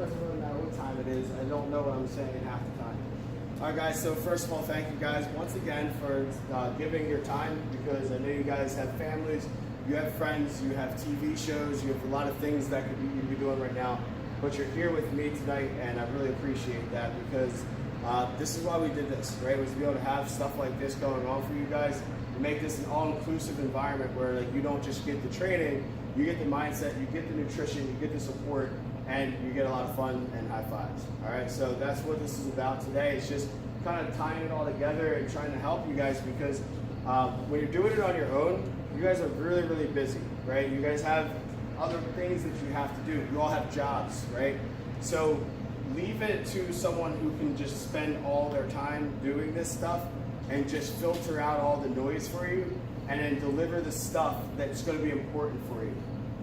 doesn't really matter what time it is. I don't know what I'm saying half the time. All right, guys, so first of all, thank you guys once again for giving your time, because I know you guys have families, you have friends, you have TV shows, you have a lot of things that you could be doing right now, but you're here with me tonight, and I really appreciate that, because this is why we did this, right? Was to be able to have stuff like this going on for you guys, and make this an all-inclusive environment where like you don't just get the training, you get the mindset, you get the nutrition, you get the support, and you get a lot of fun and high fives. All right, so that's what this is about today. It's just kind of tying it all together and trying to help you guys, because when you're doing it on your own, you guys are really, really busy, right? You guys have other things that you have to do. You all have jobs, right? So leave it to someone who can just spend all their time doing this stuff and just filter out all the noise for you and then deliver the stuff that's going to be important for you.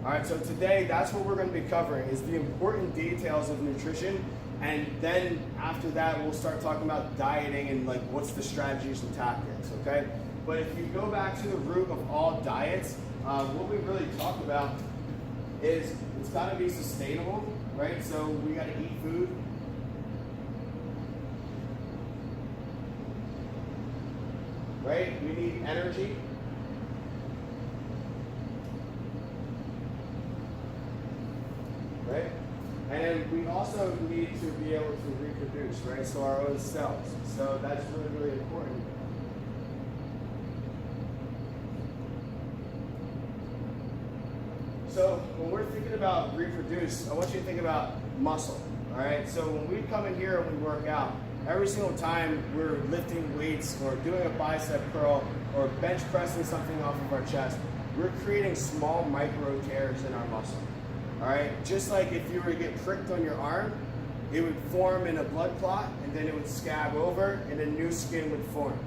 All right, so today that's what we're going to be covering, is the important details of nutrition, and then after that we'll start talking about dieting and like what's the strategies and tactics, okay? But if you go back to the root of all diets, what we really talk about is it's got to be sustainable, right? So we got to eat food. Right? We need energy. Right? And then we also need to be able to reproduce, right? So our own cells. So that's really, really important. So when we're thinking about reproduce, I want you to think about muscle, all right? So when we come in here and we work out, every single time we're lifting weights or doing a bicep curl or bench pressing something off of our chest, we're creating small micro tears in our muscle. All right, just like if you were to get pricked on your arm, it would form in a blood clot, and then it would scab over, and then new skin would form.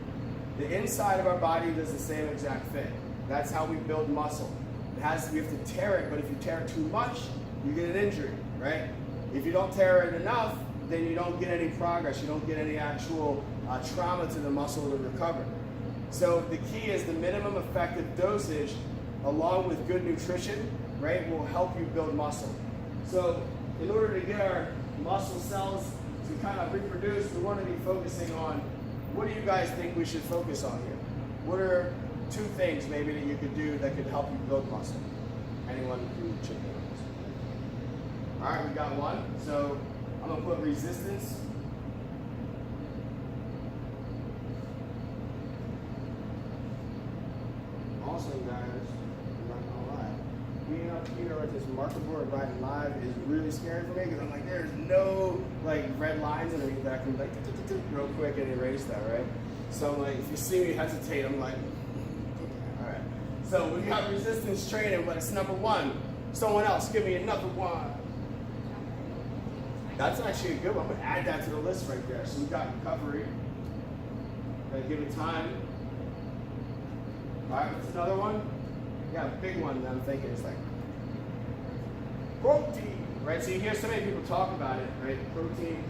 The inside of our body does the same exact thing. That's how we build muscle. We have to tear it, but if you tear it too much, you get an injury, right? If you don't tear it enough, then you don't get any progress. You don't get any actual trauma to the muscle to recover. So the key is the minimum effective dosage, along with good nutrition, right, will help you build muscle. So in order to get our muscle cells to kind of reproduce, we want to be focusing on, what do you guys think we should focus on here? What are 2 things maybe that you could do that could help you build muscle? Anyone can chip in. All right, we got one. So I'm gonna put resistance. Also, guys, I'm not gonna lie, being up here at this marker board riding live is really scary for me, because I'm like, there's no like red lines underneath that I can like real quick and erase that, right? So I'm like, if you see me hesitate, I'm like, all right. So we got resistance training, but it's number 1. Someone else, give me another one. That's actually a good one. I'm gonna add that to the list right there. So we got recovery. Gotta give it time. All right, what's another one? Yeah, a big one that I'm thinking is like protein, right? So you hear so many people talk about it, right? Protein.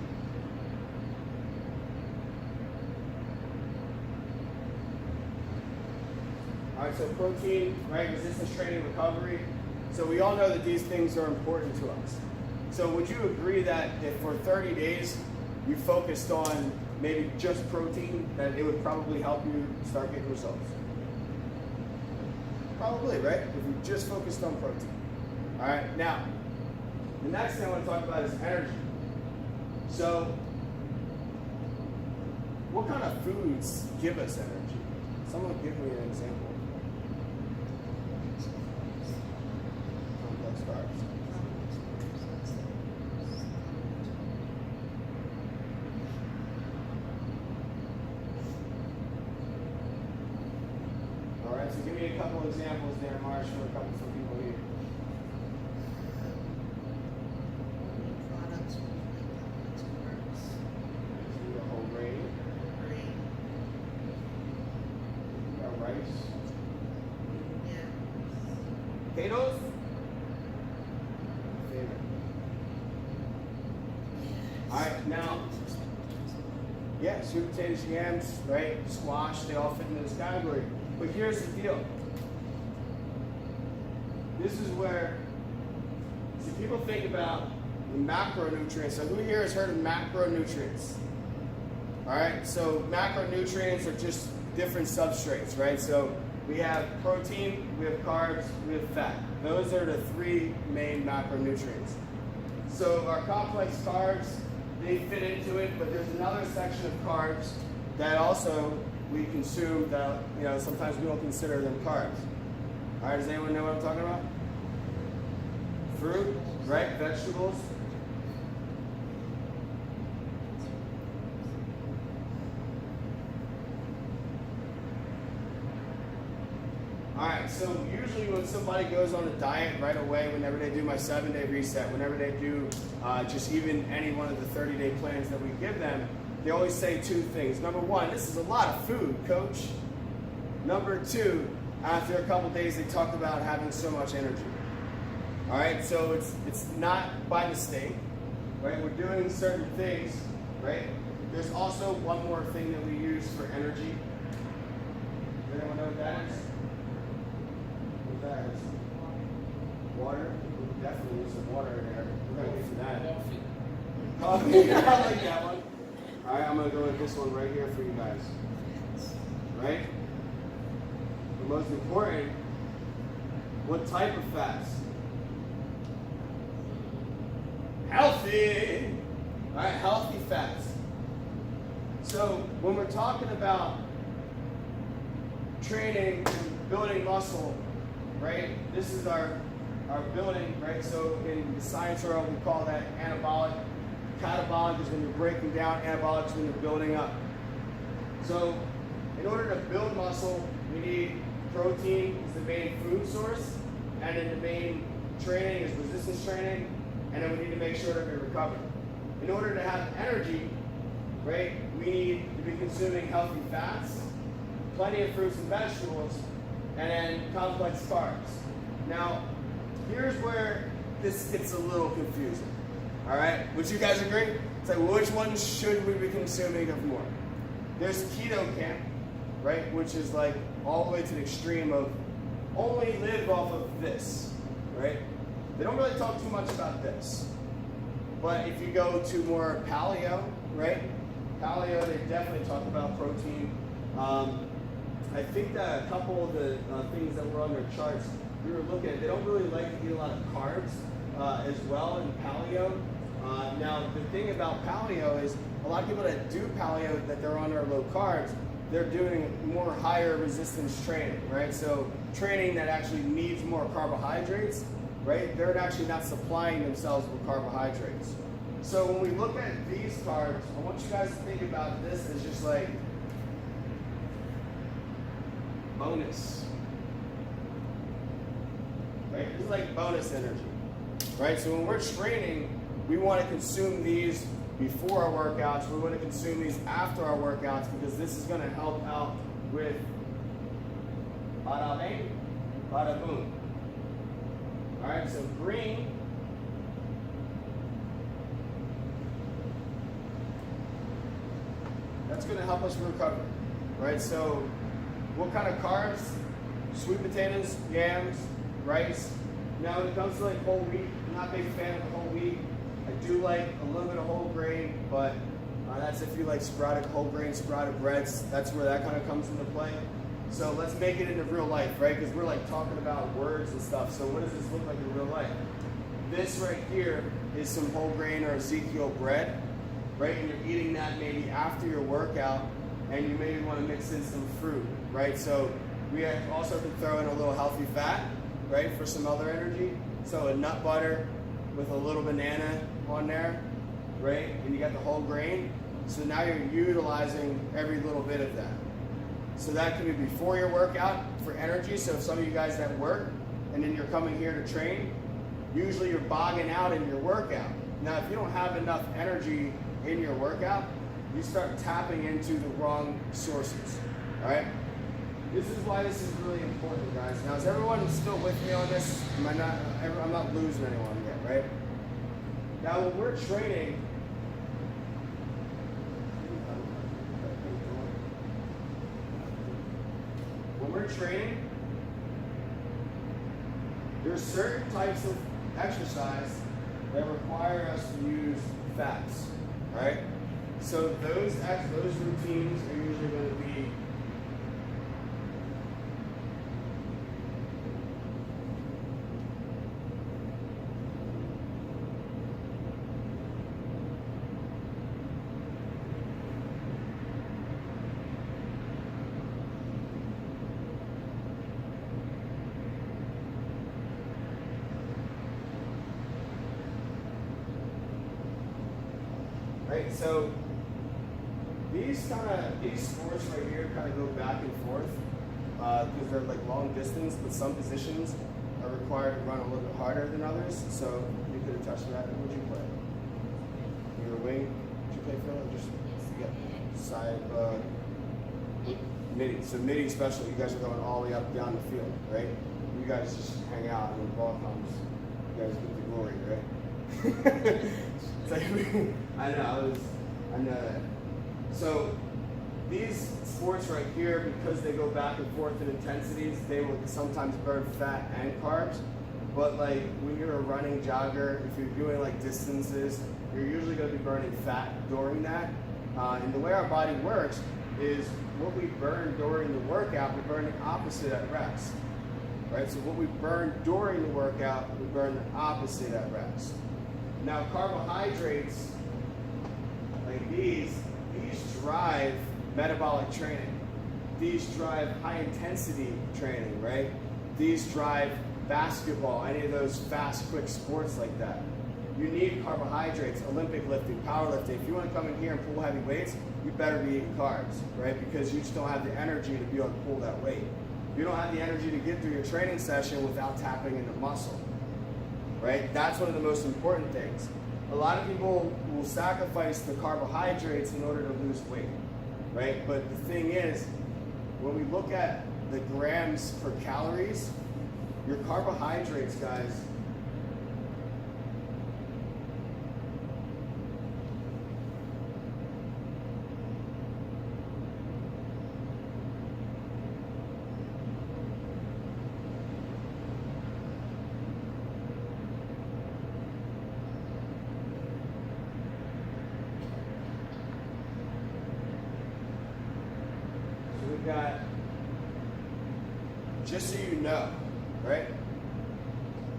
All right, so protein, right? Resistance training, recovery. So we all know that these things are important to us. So would you agree that if for 30 days you focused on maybe just protein, that it would probably help you start getting results? Probably, right? If you just focused on protein. All right, now, the next thing I want to talk about is energy. So, what kind of foods give us energy? Someone give me an example. Complex carbs. All right, so give me a couple examples there, Marsh, for some people here. Products with complex carbs. So the whole grain. Grain. We got rice. Yeah. Potatoes? Favorite. All right, now, yeah, sweet potatoes, yams, right? Squash, they all fit into this category. But here's the deal. This is where, see, people think about and macronutrients. So who here has heard of macronutrients? All right, so macronutrients are just different substrates, right? So we have protein, we have carbs, we have fat. Those are the three main macronutrients. So our complex carbs, they fit into it, but there's another section of carbs that also we consume that, you know, sometimes we don't consider them carbs. All right, does anyone know what I'm talking about? Fruit, right? Vegetables. All right, so usually when somebody goes on a diet right away, whenever they do my 7-day reset, whenever they do just even any one of the 30-day plans that we give them, they always say two things. Number one, this is a lot of food, coach. Number two, after a couple days, they talk about having so much energy. All right, so it's not by mistake, right? We're doing certain things, right? There's also one more thing that we use for energy. Does anyone know what that is? That is water. We definitely use some water in there. We're gonna get to that. Coffee. I like that one. All right, I'm gonna go with this one right here for you guys. Right? The most important, what type of fats? Healthy. All right, healthy fats. So when we're talking about training and building muscle, right? This is our building, right? So in the science world, we call that anabolic. Catabolic is when you're breaking down. Anabolic is when you're building up. So in order to build muscle, we need protein is the main food source, and then the main training is resistance training, and then we need to make sure that we recover. In order to have energy, right, we need to be consuming healthy fats, plenty of fruits and vegetables, and then complex carbs. Now, here's where this gets a little confusing. All right, would you guys agree? It's like, which ones should we be consuming of more? There's keto camp, right, which is like all the way to the extreme of only live off of this, right? They don't really talk too much about this. But if you go to more paleo, right? Paleo, they definitely talk about protein. I think that a couple of the things that were on their charts, we were looking at, they don't really like to eat a lot of carbs as well in paleo. Now, the thing about paleo is a lot of people that do paleo, that they're on their low carbs, they're doing more higher resistance training, right? So training that actually needs more carbohydrates, right? They're actually not supplying themselves with carbohydrates. So when we look at these carbs, I want you guys to think about this as just like bonus, right? This is like bonus energy, right? So when we're training, we want to consume these before our workouts. We want to consume these after our workouts because this is going to help out with bada bing, bada boom. All right, so green. That's going to help us recover, right? So what kind of carbs? Sweet potatoes, yams, rice. Now when it comes to like whole wheat, I'm not a big fan of whole wheat. I do like a little bit of whole grain, but that's if you like sprouted whole grain, sprouted breads. That's where that kind of comes into play. So let's make it into real life, right? Because we're like talking about words and stuff. So what does this look like in real life? This right here is some whole grain or Ezekiel bread, right? And you're eating that maybe after your workout, and you maybe want to mix in some fruit, right? So we also can throw in a little healthy fat, right, for some other energy. So a nut butter with a little banana on there, right? And you got the whole grain. So now you're utilizing every little bit of that. So that could be before your workout for energy. So if some of you guys that work and then you're coming here to train, usually you're bogging out in your workout. Now, if you don't have enough energy in your workout, you start tapping into the wrong sources, all right? This is why this is really important, guys. Now, is everyone still with me on this? I'm not losing anyone yet, right? Now, when we're training, there's certain types of exercise that require us to use fats, right? So those routines are usually going to be right. So these sports right here kind of go back and forth because they're like long distance, but some positions are required to run a little bit harder than others. So you could attest to that. What would you play? You're a wing. Did you play Phil? Or just side midi. So midi special. You guys are going all the way up down the field, right? You guys just hang out, and when the ball comes, you guys get the glory, right? It's like, I know that. So these sports right here, because they go back and forth in intensities, they will sometimes burn fat and carbs. But like when you're a running jogger, if you're doing like distances, you're usually going to be burning fat during that. And the way our body works is what we burn during the workout, we burn the opposite at rest. Right? So what we burn during the workout, we burn the opposite at rest. Now carbohydrates, like these drive metabolic training. These drive high intensity training, right? These drive basketball, any of those fast, quick sports like that. You need carbohydrates, Olympic lifting, powerlifting. If you want to come in here and pull heavy weights, you better be eating carbs, right? Because you just don't have the energy to be able to pull that weight. You don't have the energy to get through your training session without tapping into muscle, right? That's one of the most important things. A lot of people will sacrifice the carbohydrates in order to lose weight, right? But the thing is, when we look at the grams per calories, your carbohydrates, guys, got, just so you know, right?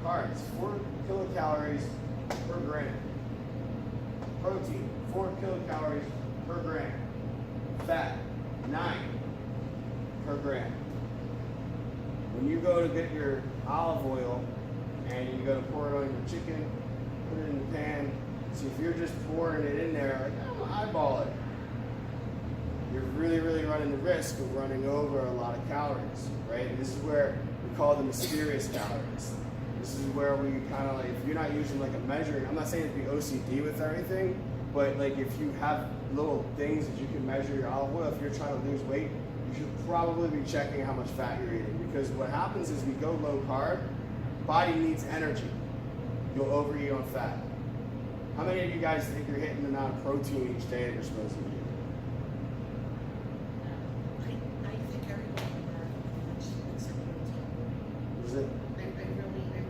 Carbs, 4 kilocalories per gram. Protein, 4 kilocalories per gram. Fat, 9 per gram. When you go to get your olive oil and you go to pour it on your chicken, put it in the pan, so if you're just pouring it in there, like, I'm gonna eyeball it, you're really, really running the risk of running over a lot of calories, right? And this is where we call them mysterious calories. This is where we kind of like, if you're not using like a measuring, I'm not saying to be OCD with everything, but like if you have little things that you can measure your olive oil, if you're trying to lose weight, you should probably be checking how much fat you're eating. Because what happens is we go low carb, body needs energy. You'll overeat on fat. How many of you guys think you're hitting the amount of protein each day that you're supposed to eat? I think everyone much looks at protein. Is it? I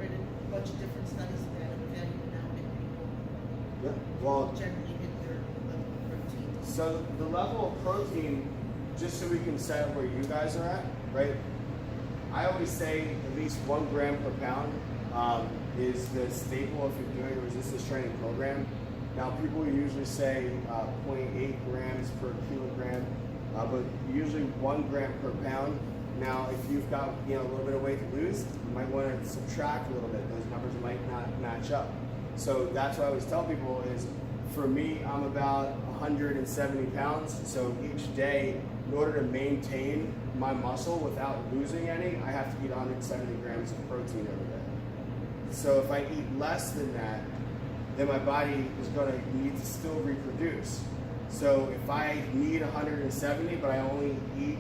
read a bunch of different studies about it, without even knowing Yeah. people Well, generally hit their level of protein. so the level of protein, just so we can set where you guys are at, right? I always say at least 1 gram per pound is the staple if you're doing a resistance training program. Now people usually say 0.8 grams per kilogram, but usually 1 gram per pound. Now if you've got a little bit of weight to lose, you might want to subtract a little bit. Those numbers might not match up. So that's what I always tell people is, for me, I'm about 170 pounds. So each day, in order to maintain my muscle without losing any, I have to eat 170 grams of protein every day. So if I eat less than that, then my body is going to need to still reproduce. So if I need 170, but I only eat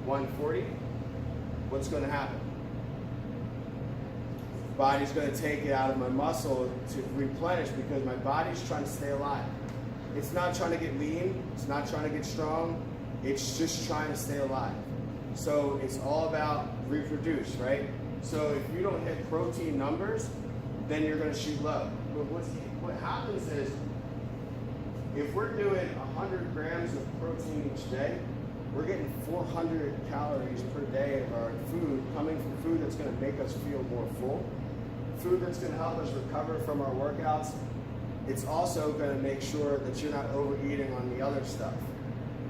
140, what's going to happen? Body's going to take it out of my muscle to replenish because my body's trying to stay alive. It's not trying to get lean. It's not trying to get strong. It's just trying to stay alive. So it's all about reproduce, right? So if you don't hit protein numbers, then you're going to shoot low. what happens is, if we're doing 100 grams of protein each day, we're getting 400 calories per day of our food coming from food that's going to make us feel more full, food that's going to help us recover from our workouts. It's also going to make sure that you're not overeating on the other stuff.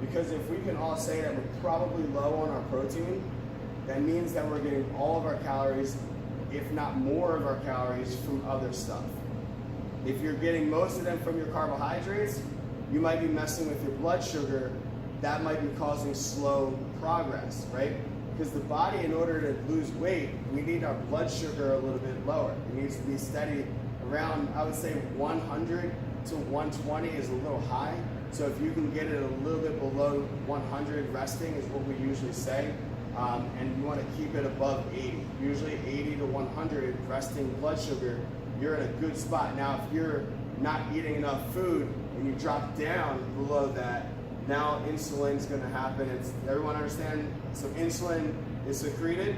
Because if we can all say that we're probably low on our protein, that means that we're getting all of our calories, if not more of our calories, from other stuff. If you're getting most of them from your carbohydrates, you might be messing with your blood sugar. That might be causing slow progress, right? Because the body, in order to lose weight, we need our blood sugar a little bit lower. It needs to be steady around, I would say 100 to 120 is a little high. So if you can get it a little bit below 100 resting is what we usually say. And you want to keep it above 80. Usually 80 to 100 resting blood sugar, you're in a good spot. Now, if you're not eating enough food and you drop down below that, now insulin's going to happen. Everyone understand? So insulin is secreted.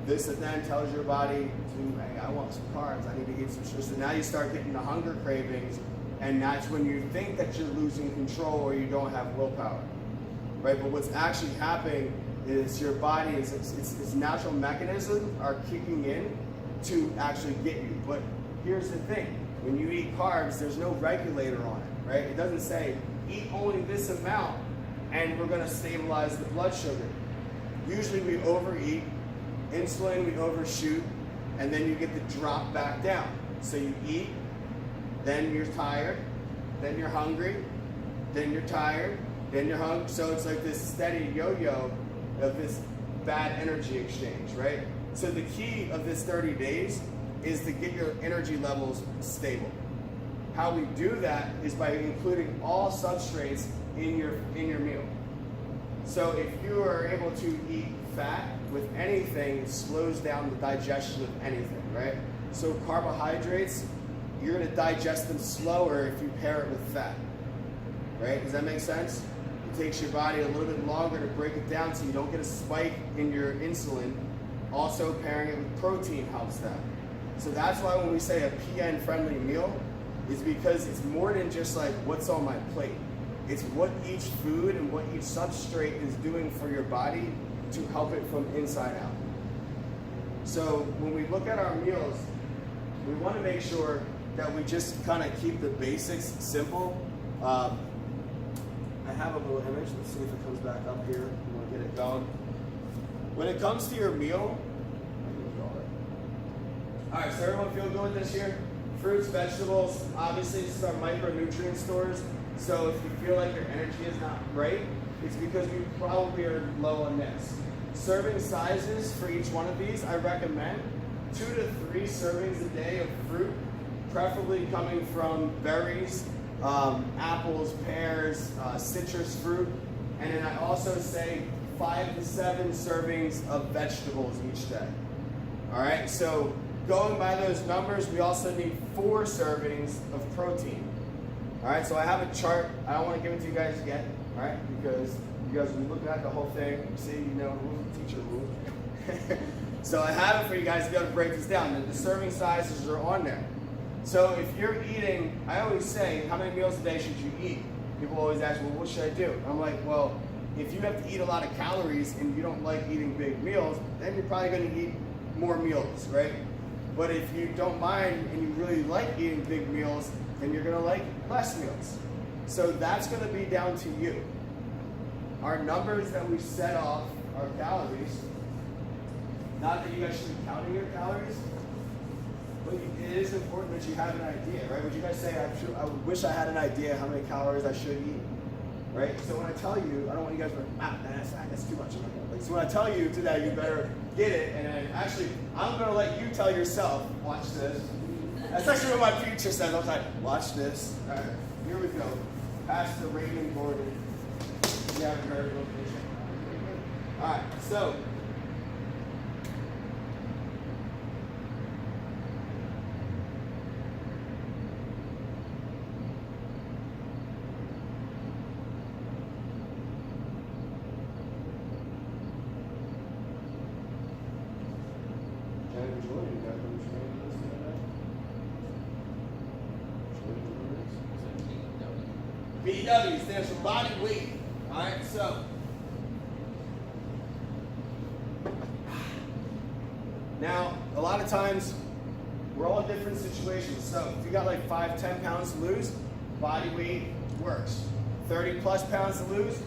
This then tells your body to, hey, I want some carbs. I need to eat some sugar. So now you start getting the hunger cravings, and that's when you think that you're losing control or you don't have willpower, right? But what's actually happening is your body its natural mechanisms are kicking in to actually get you. But here's the thing: when you eat carbs, there's no regulator on it, right? It doesn't say eat only this amount and we're going to stabilize the blood sugar. Usually we overeat, insulin we overshoot, and then you get the drop back down. So you eat, then you're tired, then you're hungry, then you're tired, then you're hungry. So it's like this steady yo-yo of this bad energy exchange, right? So the key of this 30 days is to get your energy levels stable. How we do that is by including all substrates in your meal. So if you are able to eat fat with anything, it slows down the digestion of anything, right? So carbohydrates, you're going to digest them slower if you pair it with fat, right? Does that make sense? It takes your body a little bit longer to break it down so you don't get a spike in your insulin. Also, pairing it with protein helps that. So that's why when we say a PN-friendly meal, is because it's more than just like what's on my plate. It's what each food and what each substrate is doing for your body to help it from inside out. So when we look at our meals, we want to make sure that we just kind of keep the basics simple. I have a little image. Let's see if it comes back up here. We want to get it going. When it comes to your meal, all right, so everyone feel good with this here? Fruits, vegetables, obviously this is our micronutrient stores. So if you feel like your energy is not right, it's because you probably are low on this. Serving sizes for each one of these, I recommend 2 to 3 servings a day of fruit, preferably coming from berries, apples, pears, citrus fruit. And then I also say 5 to 7 servings of vegetables each day. All right, so going by those numbers, we also need 4 servings of protein. All right, so I have a chart. I don't want to give it to you guys yet, all right, because you guys will be looking at the whole thing. See, you know, rules, teacher rules. So I have it for you guys to be able to break this down. The serving sizes are on there. So if you're eating, I always say, how many meals a day should you eat? People always ask, well, what should I do? I'm like, well, if you have to eat a lot of calories and you don't like eating big meals, then you're probably going to eat more meals, right? But if you don't mind and you really like eating big meals, then you're gonna like less meals. So that's gonna be down to you. Our numbers that we set off our calories, not that you guys should be counting your calories, but it is important that you have an idea, right? Would you guys say, I wish I had an idea how many calories I should eat, right? So when I tell you, I don't want you guys to go, that's too much. So when I tell you to that, you better get it, and then actually, I'm gonna let you tell yourself, watch this. That's actually what my future says. I was like, watch this. All right, here we go. Pastor Raymond Gordon. You haven't heard of him. All right, so. BW stands for body weight. All right, so now a lot of times we're all in different situations. So if you got like 5, 10 pounds to lose, body weight works. 30 plus pounds to lose,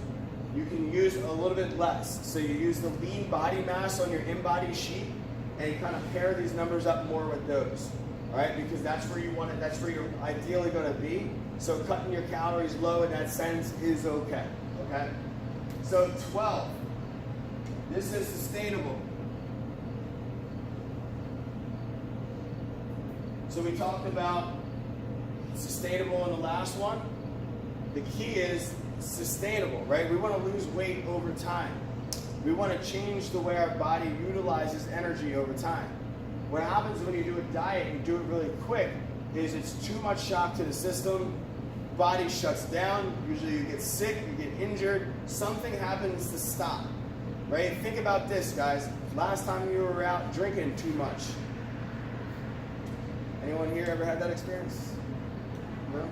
you can use a little bit less. So you use the lean body mass on your in-body sheet and kind of pair these numbers up more with those. All right, because that's where you want it, that's where you're ideally going to be. So cutting your calories low in that sense is okay. Okay? So 12. This is sustainable. So we talked about sustainable in the last one. The key is sustainable, right? We want to lose weight over time. We want to change the way our body utilizes energy over time. What happens when you do a diet and you do it really quick is it's too much shock to the system, body shuts down, usually you get sick, you get injured, something happens to stop, right? Think about this, guys. Last time you were out drinking too much. Anyone here ever had that experience? No?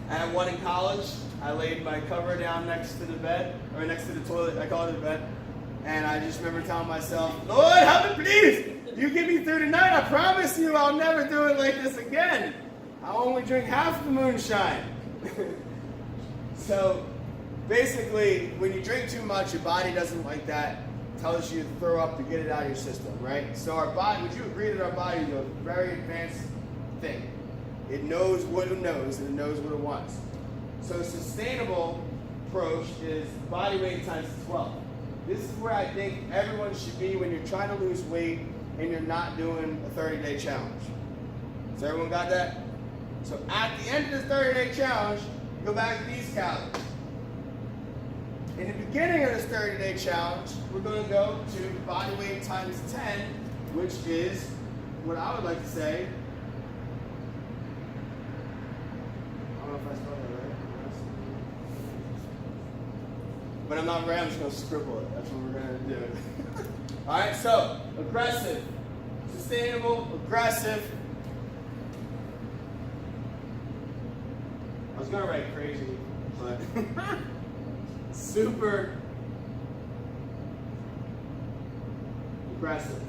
I had one in college. I laid my cover down next to the bed, or next to the toilet, I call it a bed, and I just remember telling myself, Lord, help me please! You get me through the night, I promise you I'll never do it like this again. I'll only drink half the moonshine. So, basically, when you drink too much, your body doesn't like that. It tells you to throw up to get it out of your system, right? So our body, would you agree that our body is a very advanced thing? It knows what it knows, and it knows what it wants. So sustainable approach is body weight times 12. This is where I think everyone should be when you're trying to lose weight and you're not doing a 30-day challenge. So everyone got that? So at the end of this 30-day challenge, go back to these calories. In the beginning of this 30-day challenge, we're going to go to body weight times 10, which is what I would like to say. I don't know if I spelled that right. But I'm not right, I'm just going to scribble it. That's what we're going to do. All right, so aggressive, sustainable, aggressive. I was going to write crazy, but super aggressive.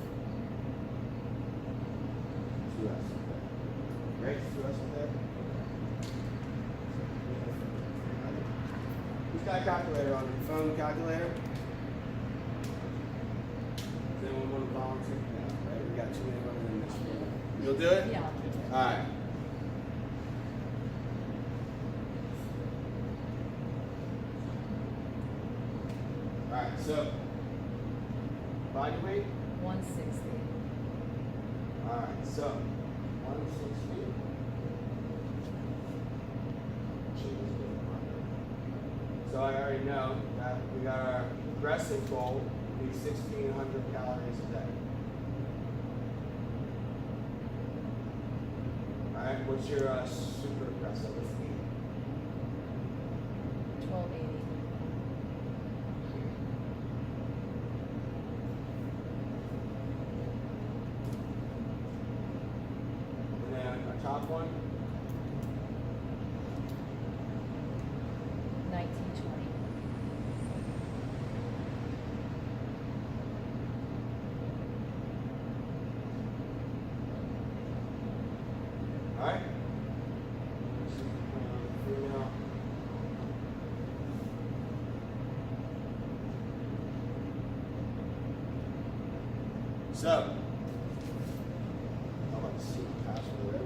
2S up there. Right? 2S up there. Who's got a calculator on your phone? Calculator? Does anyone want to volunteer? Yeah, right? We got too many women in this room. You'll do it? Yeah. All right. All right, so body weight? 160. All right, so 160. So I already know that we got our aggressive goal to be 1,600 calories a day. All right, what's your super aggressive? Let's eat. 1280. And then our top one? 1920. All right. So, I'd like to see the password.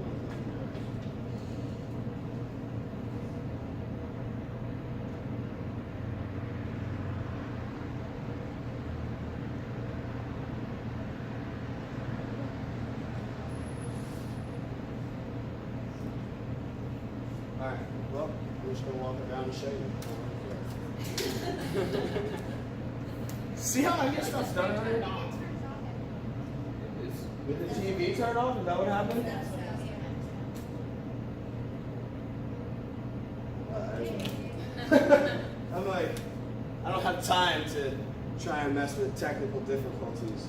All right. Well, we're just gonna walk around and show you. See how I get stuff done already? Did the TV turn off? Is that what happened? I'm like, I don't have time to try and mess with technical difficulties.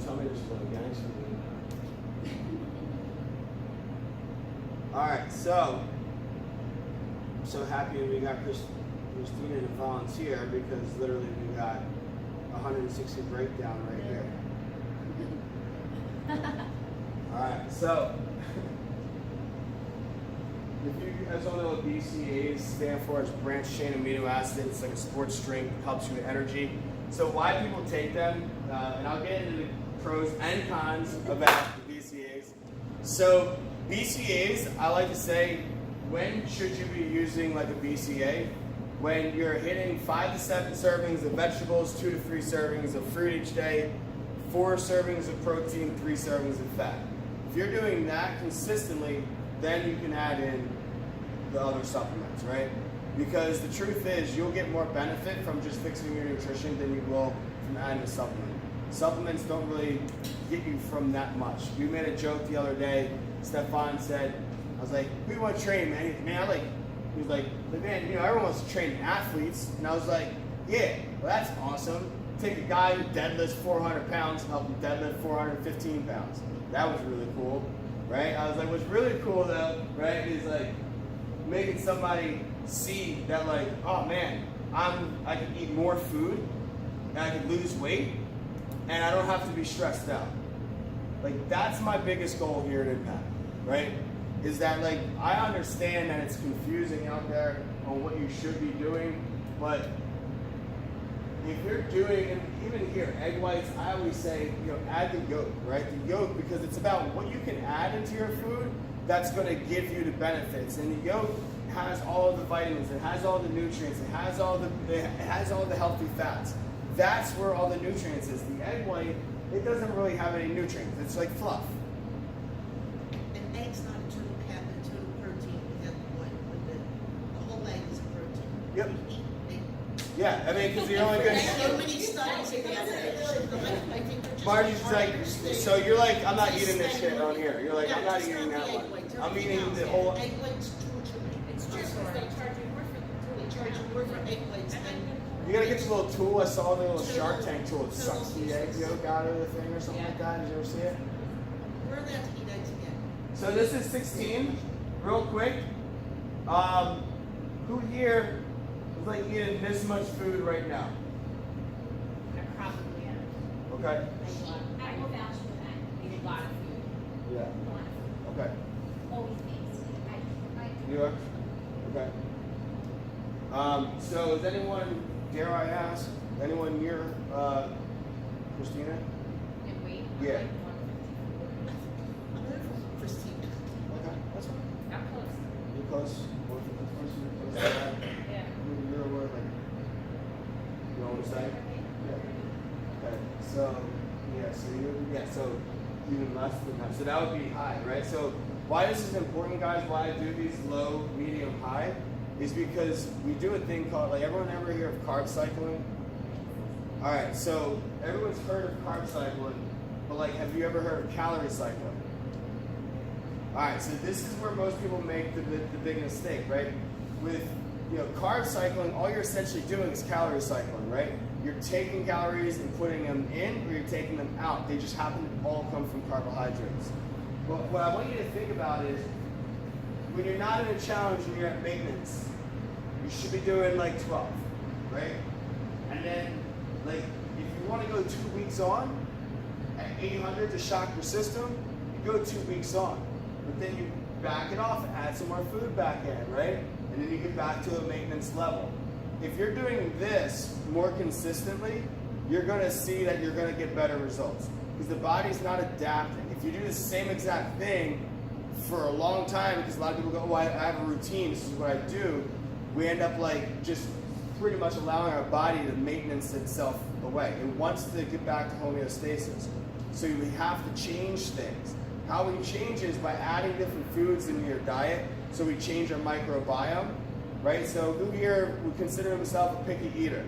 Tell me this is what a gangster doing. Alright, so I'm so happy we got Christina to volunteer because literally we got 160 breakdown right here. Alright, so if you guys don't know what BCAAs stand for, it's branched chain amino acids. It's like a sports drink, helps you with energy. So why people take them, and I'll get into the pros and cons about the BCAAs. So BCAAs, I like to say, when should you be using like a BCAA? When you're hitting 5 to 7 servings of vegetables, 2 to 3 servings of fruit each day, 4 servings of protein, 3 servings of fat. If you're doing that consistently, then you can add in the other supplements, right? Because the truth is, you'll get more benefit from just fixing your nutrition than you will from adding a supplement. Supplements don't really get you from that much. We made a joke the other day. Stefan said, I was like, who do you want to train, man? He was like, man, you know, everyone wants to train athletes. And I was like, yeah, well, that's awesome. Take a guy who deadlifts 400 pounds, help him deadlift 415 pounds. That was really cool, right? I was like, what's really cool though, right, is like making somebody see that like, oh man, I can eat more food, and I can lose weight, and I don't have to be stressed out. Like that's my biggest goal here at Impact, right? Is that like, I understand that it's confusing out there on what you should be doing, but if you're doing, and even here, egg whites, I always say, you know, add the yolk, right? The yolk, because it's about what you can add into your food that's going to give you the benefits. And the yolk has all of the vitamins, it has all the nutrients, it has all the healthy fats. That's where all the nutrients is. The egg white, it doesn't really have any nutrients. It's like fluff. And eggs not a total carb and total protein without the white, but the whole egg is a protein. Yep. You eat egg. Yeah, I mean, because you're only going There's so to... many studies about it. I think they're just Marty's trying like, to understand. so you're like, I'm not eating this shit on here. You're like, I'm not It's eating the that egg one. white. I'm Everything eating else, the whole... Egg whites torture me. It's true, because they charge you more for them. They charge you more for egg whites than. You gotta get the little tool. I saw the little Shark Tank tool. It sucks the egg yolk out of the thing or something like that. Did you ever see it? We're allowed to eat eggs again. So this is 16. Real quick. Who here is like eating this much food right now? I probably am. Okay. I will vouch for that. I eat a lot of food. Yeah. A lot of food. Okay. Always things. You are? Okay. So is anyone, dare I ask, anyone near Christina? And wait. Yeah. I'm there for Christine. Okay, that's fine. Not close. You're close. Both of the person you're close to that. Yeah. You're aware, like, you know what I'm saying? Yeah. Okay. So even less than that. So that would be high, right? So why this is important, guys, why I do these low, medium, high, is because we do a thing called, like, everyone ever hear of carb cycling? All right, so everyone's heard of carb cycling, but like, have you ever heard of calorie cycling? All right, so this is where most people make the big mistake, right? With, you know, carb cycling, all you're essentially doing is calorie cycling, right? You're taking calories and putting them in, or you're taking them out. They just happen to all come from carbohydrates. But what I want you to think about is, when you're not in a challenge and you're at maintenance, you should be doing like 12, right? And then, like, if you want to go 2 weeks on at 800 to shock your system, you go 2 weeks on. But then you back it off, add some more food back in, right? And then you get back to a maintenance level. If you're doing this more consistently, you're going to see that you're going to get better results. Because the body's not adapting. If you do the same exact thing for a long time, because a lot of people go, oh, I have a routine, this is what I do, we end up like just pretty much allowing our body to maintenance itself away. It wants to get back to homeostasis. So we have to change things. How we change is by adding different foods into your diet, so we change our microbiome, right? So who here would consider himself a picky eater?